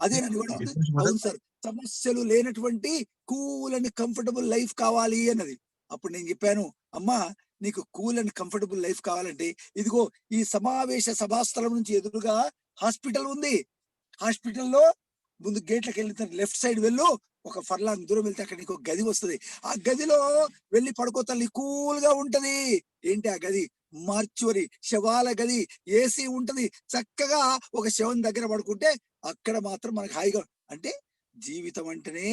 E: అదేనండి కూడా అవును సార్ సమస్యలు లేనటువంటి కూల్ అండ్ కంఫర్టబుల్ లైఫ్ కావాలి అన్నది. అప్పుడు నేను చెప్పాను అమ్మా నీకు కూల్ అండ్ కంఫర్టబుల్ లైఫ్ కావాలంటే ఇదిగో ఈ సమావేశ సభాస్థలం నుంచి ఎదురుగా హాస్పిటల్ ఉంది. హాస్పిటల్లో ముందు గేట్లకు వెళ్ళిన లెఫ్ట్ సైడ్ వెళ్ళు, ఒక ఫర్లాంగ్ దూరం వెళ్తే అక్కడ నీకు ఒక గది వస్తుంది. ఆ గదిలో వెళ్ళి పడుకో తల్లి, కూల్ గా ఉంటది. ఏంటి ఆ గది? మార్చువరి శవాల గది, ఏసీ ఉంటది. చక్కగా ఒక శవం దగ్గర పడుకుంటే అక్కడ మాత్రం మనకు హాయిగా. అంటే జీవితం అంటేనే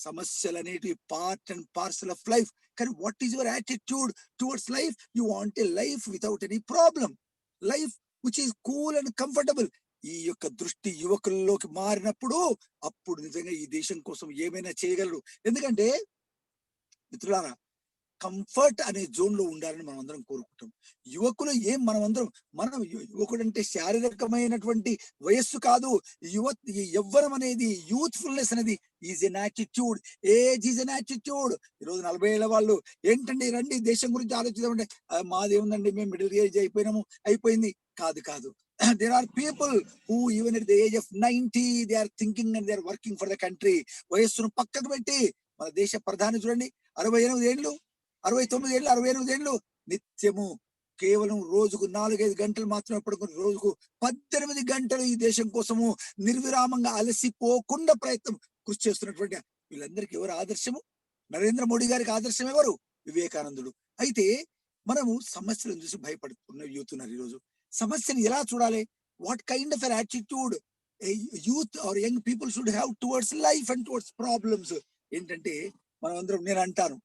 E: సమస్యలు అనేటివి part and parcel of life. కానీ what is your attitude towards life? You want a life without any problem, life which is cool and comfortable. ఈ యొక్క దృష్టి యువకుల్లోకి మారినప్పుడు అప్పుడు నిజంగా ఈ దేశం కోసం ఏమైనా చేయగలరు. ఎందుకంటే మిత్రులారా, కంఫర్ట్ అనే జోన్ లో ఉండాలని మనం అందరం కోరుకుంటాం. యువకులు మనం యువకుడు అంటే శారీరకమైనటువంటి వయస్సు కాదు. యవ్వనం అనేది, యూత్ఫుల్నెస్ అనేది is an attitude. Age is an attitude. ఈరోజు 40 ఏళ్ల వాళ్ళు ఏంటండి రండి దేశం గురించి ఆలోచిద్దామంటే మాదేముందండి మేము మిడిల్ ఏజ్ అయిపోయింది. కాదు. There are people who even at the age of 90 they are thinking and they are working for the country. వయస్సును పక్కకు పెట్టి మన దేశ ప్రధాని చూడండి 68 ఏళ్ళు, 69 ఏళ్ళు, 68 ఏళ్ళు నిత్యము కేవలం రోజుకు 4-5 గంటలు మాత్రమే పడుకుని రోజుకు 18 గంటలు ఈ దేశం కోసము నిర్విరామంగా అలసిపోకుండా కృషి చేస్తున్నటువంటి వీళ్ళందరికీ ఎవరు ఆదర్శము? నరేంద్ర మోడీ గారికి ఆదర్శం ఎవరు? వివేకానందుడు. అయితే మనము సమస్యలను చూసి భయపడుతున్న యూత్ ఉన్నారు. ఈరోజు సమస్యను ఎలా చూడాలి? What kind of attitude youth or young people should have towards life and towards problems ఏంటంటే మనం అందరం, నేను అంటాను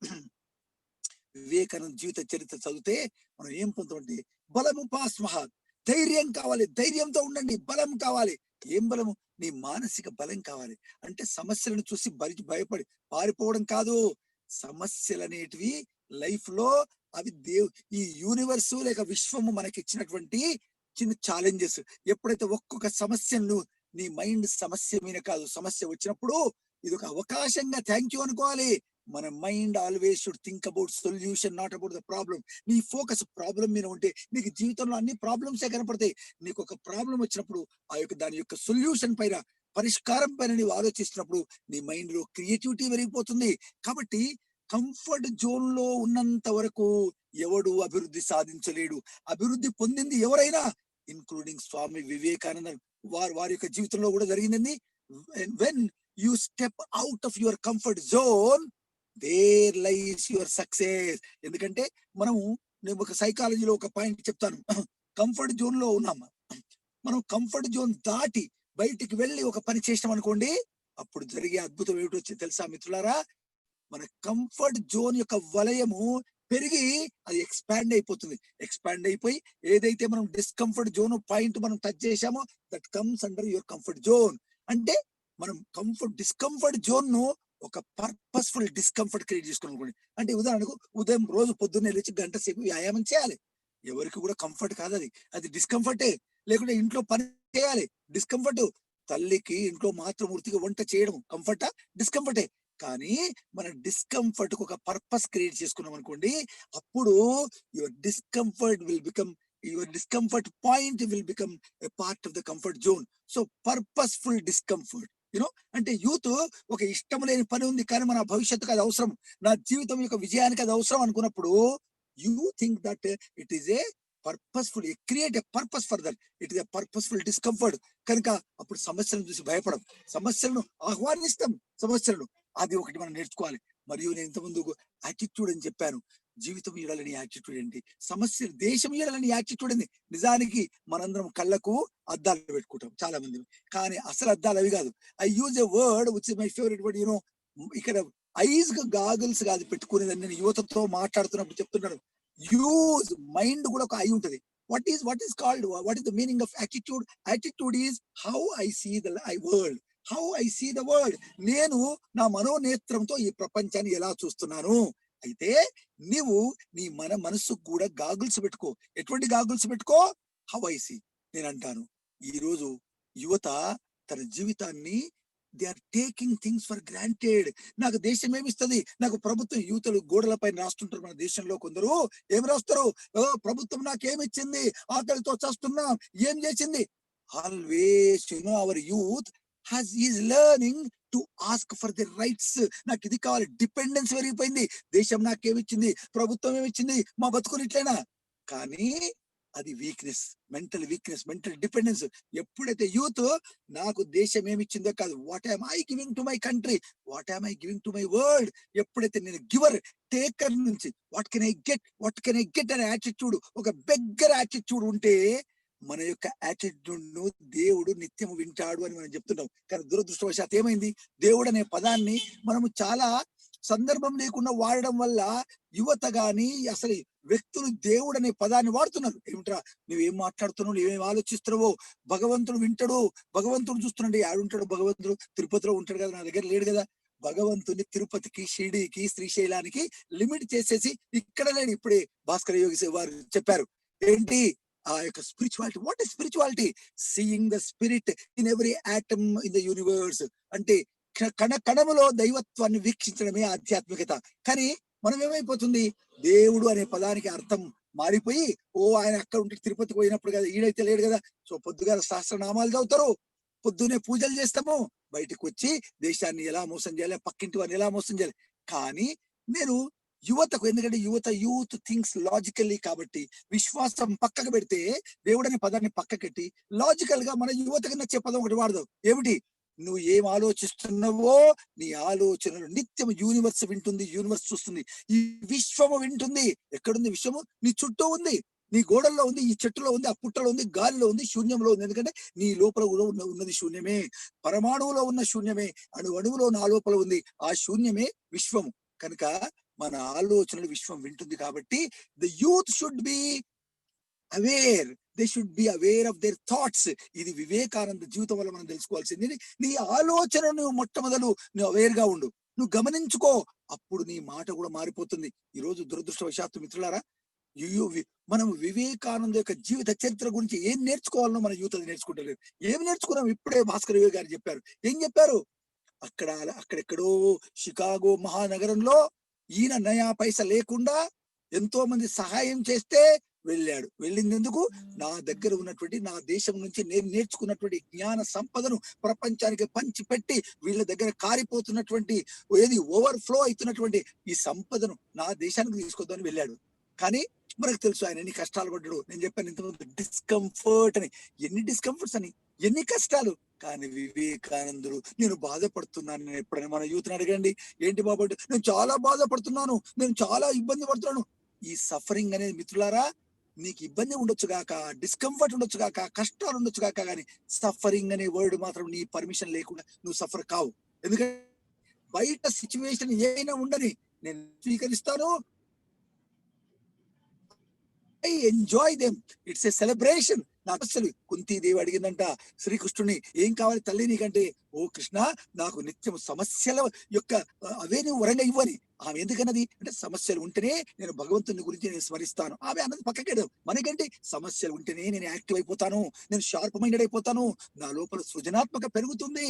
E: వివేకానంద జీవిత చరిత్ర చదివితే మనం ఏం పొందుతామంటే బలము పాస్ మహా, ధైర్యం కావాలి, ధైర్యంతో ఉండండి. బలం కావాలి. ఏం బలము? నీ మానసిక బలం కావాలి. అంటే సమస్యలను చూసి భయపడి పారిపోవడం కాదు. సమస్యలు అనేటివి లైఫ్ లో అవి ఈ యూనివర్స్ లేక విశ్వము మనకి ఇచ్చినటువంటి చిన్న ఛాలెంజెస్. ఎప్పుడైతే ఒక్కొక్క సమస్యను నీ మైండ్ సమస్య మీద కాదు, సమస్య వచ్చినప్పుడు ఇది ఒక అవకాశంగా థ్యాంక్ యూ అనుకోవాలి. మన mind always should think about solution, not about the problem. నీ ఫోకస్ ప్రాబ్లం మీద ఉంటే నీకు జీవితంలో అన్ని ప్రాబ్లమ్సే కనపడతాయి. నీకు ఒక ప్రాబ్లం వచ్చినప్పుడు దాని యొక్క సొల్యూషన్ పైన, పరిష్కారం పైన నీవు ఆలోచిస్తున్నప్పుడు నీ మైండ్ లో క్రియేటివిటీ పెరిగిపోతుంది. కాబట్టి కంఫర్ట్ జోన్ లో ఉన్నంత వరకు ఎవడు అభివృద్ధి సాధించలేడు. అభివృద్ధి పొందింది ఎవరైనా, ఇన్క్లూడింగ్ స్వామి వివేకానంద, వారి యొక్క జీవితంలో కూడా జరిగింది. When you step out of your comfort zone, there lies your success. ఎందుకంటే నేను ఒక సైకాలజీలో ఒక పాయింట్ చెప్తాను. కంఫర్ట్ జోన్ లో ఉన్నామా, మనం కంఫర్ట్ జోన్ దాటి బయటికి వెళ్ళి ఒక పని చేసినాం అనుకోండి, అప్పుడు జరిగే అద్భుతం ఏమిటో తెలుసా మిత్రులారా? మన కంఫర్ట్ జోన్ యొక్క వలయము పెరిగి అది ఎక్స్పాండ్ అయిపోతుంది. ఎక్స్పాండ్ అయిపోయి ఏదైతే మనం డిస్కంఫర్ట్ జోన్ పాయింట్ మనం టచ్ చేసామో that comes under your comfort zone. అంటే మనం డిస్కంఫర్ట్ జోన్ ను ఒక పర్పస్ఫుల్ డిస్కంఫర్ట్ క్రియేట్ చేసుకున్నాం అనుకోండి. అంటే ఉదాహరణకు ఉదయం రోజు పొద్దున్నే లేచి గంట సేపు వ్యాయామం చేయాలి. ఎవరికి కూడా కంఫర్ట్ కాదు అది డిస్కంఫర్టే. లేకుంటే ఇంట్లో పని చేయాలి, డిస్కంఫర్ట్. తల్లికి ఇంట్లో మాతృమూర్తిగా వంట చేయడం కంఫర్టా? డిస్కంఫర్టే. కానీ మన డిస్కంఫర్ట్ కు ఒక పర్పస్ క్రియేట్ చేసుకున్నాం అనుకోండి, అప్పుడు your discomfort point will become a part of the comfort zone. So purposeful discomfort అంటే యూత్ ఒక ఇష్టం లేని పని ఉంది కానీ మన భవిష్యత్తుకు అది అవసరం, నా జీవితం యొక్క విజయానికి అది అవసరం అనుకున్నప్పుడు you think that it is a purposeful, create a purpose for that, it is a purposeful discomfort. కనుక అప్పుడు సమస్యలను చూసి భయపడం, సమస్యలను ఆహ్వానిస్తాం. సమస్యలను అది ఒకటి మనం నేర్చుకోవాలి. మరియు నేను ఇంతకుముందు యాటిట్యూడ్ అని చెప్పాను. జీవితం ఇవ్వాలని యాటిట్యూడ్ ఏంటి? సమస్యలు దేశం ఇవ్వాలని యాటిట్యూడ్ ఏంటి? నిజానికి మనందరం కళ్ళకు అద్దాలు పెట్టుకుంటాం చాలా మంది, కానీ అసలు అద్దాలు అవి కాదు. I use a word which is my favourite word. ఇక్కడ ఐజ్ గాగుల్స్ కాదు పెట్టుకునేది. నేను యువతతో మాట్లాడుతున్నప్పుడు చెప్తున్నాను, యూజ్ మైండ్ కూడా ఒక ఐ ఉంటది. What is called, what is the meaning of attitude? Attitude is how I see the world. How I see the world. నేను నా మనోనేత్రంతో ఈ ప్రపంచాన్ని ఎలా చూస్తున్నాను. అయితే నీవు నీ మనస్సుకు కూడా గాగుల్స్ పెట్టుకో. ఎటువంటి గాగుల్స్ పెట్టుకో? How I see. నేను అంటాను, ఈ రోజు యువత తన జీవితాన్ని they are taking things for granted. నాకు దేశం ఏమిస్తుంది, నాకు ప్రభుత్వం, యూతులు గోడలపై రాస్తుంటారు మన దేశంలో కొందరు. ఏం రాస్తారు? ఓ ప్రభుత్వం నాకేమిచ్చింది, ఆకలితో చస్తున్నాం, ఏం చేసింది? Always hour youth is learning to ask for the rights. నాకు ఇది కావాలి, డిపెండెన్స్ పెరిగిపోయింది. దేశం నాకేమిచ్చింది, ప్రభుత్వం ఏమిచ్చింది, మా బతుకుని ఇట్లేనా? కానీ అది weakness, mental weakness, mental dependence. ఎప్పుడైతే యూత్ నాకు దేశం ఏమిచ్చిందో కాదు, what I giving to my country, what I giving to my world. ఎప్పుడైతే నేను గివర్ టేకర్ నుంచి వాట్ కెన్ ఐ గెట్ అనే యాటిట్యూడ్, ఒక బెగ్గర్ యాటిట్యూడ్ ఉంటే మన యొక్క యాటిట్యూడ్ ను దేవుడు నిత్యము వింటాడు అని మనం చెప్తున్నాం. కానీ దురదృష్టవశాత్ ఏమైంది, దేవుడు అనే పదాన్ని మనము చాలా సందర్భం లేకుండా వాడడం వల్ల యువత గాని అసలు వ్యక్తులు దేవుడు అనే పదాన్ని వాడుతున్నారు. ఏమిట్రా నువ్వేం మాట్లాడుతున్నావు, నువ్వేం ఆలోచిస్తున్నావో, భగవంతుడు వింటాడు, భగవంతుడు చూస్తున్నాడు. ఆడుంటాడు భగవంతుడు, తిరుపతిలో ఉంటాడు కదా, నా దగ్గర లేడు కదా. భగవంతుని తిరుపతికి, షిరిడీకి, శ్రీశైలానికి లిమిట్ చేసేసి ఇక్కడ లేడు. ఇప్పుడే భాస్కర్ యోగి వారు చెప్పారు ఏంటి ఆ యొక్క spirituality. What is spirituality? Seeing the spirit in every atom in the universe. అంటే కణములో దైవత్వాన్ని వీక్షించడమే ఆధ్యాత్మికత. కానీ మనం ఏమైపోతుంది, దేవుడు అనే పదానికి అర్థం మారిపోయి, ఓ ఆయన అక్కడ ఉంటే తిరుపతికి పోయినప్పుడు కదా, ఈడైతే లేడు కదా, సో పొద్దుగా సహస్రనామాలు చదువుతారు, పొద్దునే పూజలు చేస్తాము, బయటకు వచ్చి దేశాన్ని ఎలా మోసం చేయాలి, పక్కింటి వారిని ఎలా మోసం చేయాలి. కానీ నేను యువతకు, ఎందుకంటే యూత్ థింగ్స్ లాజికల్లీ, కాబట్టి విశ్వాసం పక్కకు పెడితే దేవుడు అనే పదాన్ని పక్కకెట్టి లాజికల్ గా మన యువతకు నచ్చే పదం ఒకటి వాడదాం. ఏమిటి? నువ్వు ఏం ఆలోచిస్తున్నావో నీ ఆలోచనలు నిత్యం యూనివర్స్ వింటుంది, యూనివర్స్ చూస్తుంది, ఈ విశ్వము వింటుంది. ఎక్కడుంది విశ్వము? నీ చుట్టూ ఉంది, నీ గోడల్లో ఉంది, ఈ చెట్టులో ఉంది, ఆ పుట్టలో ఉంది, గాలిలో ఉంది, శూన్యంలో ఉంది. ఎందుకంటే నీ లోపల కూడా ఉన్నది శూన్యమే. పరమాణువులో ఉన్న శూన్యమే అణువులో నా లోపల ఉంది, ఆ శూన్యమే విశ్వము. కనుక మన ఆలోచనలు విశ్వం వింటుంది. కాబట్టి the youth should be aware, they should be aware of their thoughts. ఇది వివేకానంద జీవితం వల్ల మనం తెలుసుకోవాల్సింది. నీ ఆలోచనను మొట్టమొదలు నువ్వు అవేర్ గా ఉండు, నువ్వు గమనించుకో, అప్పుడు నీ మాట కూడా మారిపోతుంది. ఈ రోజు దురదృష్టవశాత్తు మిత్రులారా, మనం వివేకానంద యొక్క జీవిత చరిత్ర గురించి ఏం నేర్చుకోవాలనో మన యూత్ అది నేర్చుకుంటలేదు. ఏం నేర్చుకున్నాం? ఇప్పుడే భాస్కర్ రావు గారు చెప్పారు. ఏం చెప్పారు? అక్కడెక్కడో షికాగో మహానగరంలో ఈయన నయా పైసా లేకుండా ఎంతో మంది సహాయం చేస్తే వెళ్ళాడు. వెళ్ళింది ఎందుకు? నా దగ్గర ఉన్నటువంటి, నా దేశం నుంచి నేను నేర్చుకున్నటువంటి జ్ఞాన సంపదను ప్రపంచానికి పంచిపెట్టి వీళ్ళ దగ్గర కారిపోతున్నటువంటి, ఏది ఓవర్ఫ్లో అవుతున్నటువంటి ఈ సంపదను నా దేశానికి తీసుకొద్దామని వెళ్ళాడు. కానీ మనకు తెలుసు ఆయన ఎన్ని కష్టాలు పడ్డాడు. నేను చెప్పాను ఇంతకుముందు డిస్కంఫర్ట్ అని. ఎన్ని డిస్కంఫర్ట్స్ అని, ఎన్ని కష్టాలు. కానీ వివేకానందుడు నేను బాధపడుతున్నాను, నేను ఎప్పుడైనా మన యూత్ని అడగండి, ఏంటి బాబు, నేను చాలా బాధపడుతున్నాను, నేను చాలా ఇబ్బంది పడుతున్నాను. ఈ సఫరింగ్ అనేది మిత్రులారా, నీకు ఇబ్బంది ఉండొచ్చు గాక, డిస్కంఫర్ట్ ఉండొచ్చు గాక, కష్టాలు ఉండొచ్చు గాక, కానీ సఫరింగ్ అనే వర్డ్ మాత్రం నీ పర్మిషన్ లేకుండా నువ్వు సఫర్ కావు. ఎందుకంటే బయట సిచ్యువేషన్ ఏమైనా ఉండని నేను స్వీకరిస్తాను. I enjoy them, it's a celebration. నాకు అసలు కుంతీదేవి అడిగిందంట శ్రీకృష్ణుని, ఏం కావాలి తల్లి నీకంటే, ఓ కృష్ణ నాకు నిత్యం సమస్యల యొక్క అవే నువ్వు వరంగా ఇవ్వని. ఆమె ఎందుకన్నది అంటే, సమస్యలు ఉంటేనే నేను భగవంతుని గురించి నేను స్మరిస్తాను. ఆమె అన్నది పక్కకేడు. మనకంటే సమస్యలు ఉంటేనే నేను యాక్టివ్ అయిపోతాను, నేను షార్ప్ మైండెడ్ అయిపోతాను, నా లోపల సృజనాత్మక పెరుగుతుంది,